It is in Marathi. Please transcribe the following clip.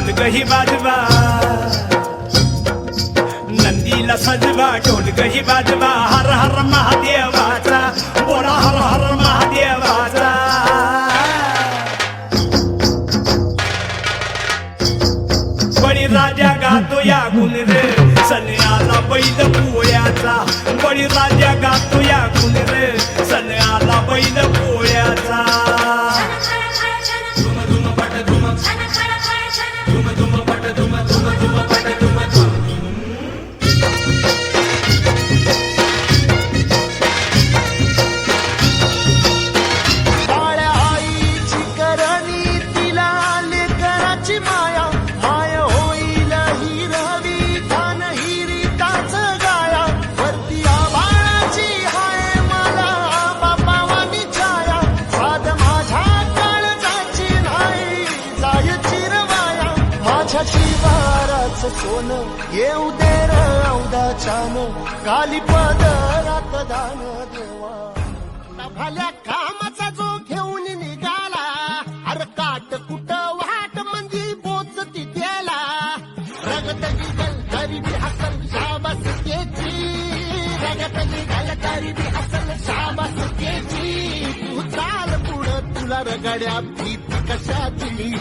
ढोलकही वाजवा, नंदीला सजवा ढोलकही वाजवा. हर हर महादेवाचा बोला, हर हर महादेवाचा. बळीराजा गातो या गुण रे, सण आला बैल पोळ्याचा. बळीराजा गातो या गुण रे, सण आला बैल पोळ्याचा. धुम धुम पट धुम, धुम धुम पट धुम, धुम धुम पट धुम धुम. बाळ्या आईची करणी तिला लेकराची माया. माय होईल हिरवी कान हिरीताच गाया. वरती बाळाची हाय मला बापावानी छाया. साध माझ्या काळजाची नाही जाय चिरवाया. माझ्या शिवाराच सोनं येऊ दे र औदाच्यान. काली पदरात दान देवा. भल्या कामाचा जो घेऊन निघाला, अरे काट कुट वाट मंदी बोचती त्याला. रगत निघल तरी बी हसल शाबास त्याची. रगत निघल तरी बी हसल शाबास त्याची. तू चाल पुढं तुला रगड्या भीती कशाची.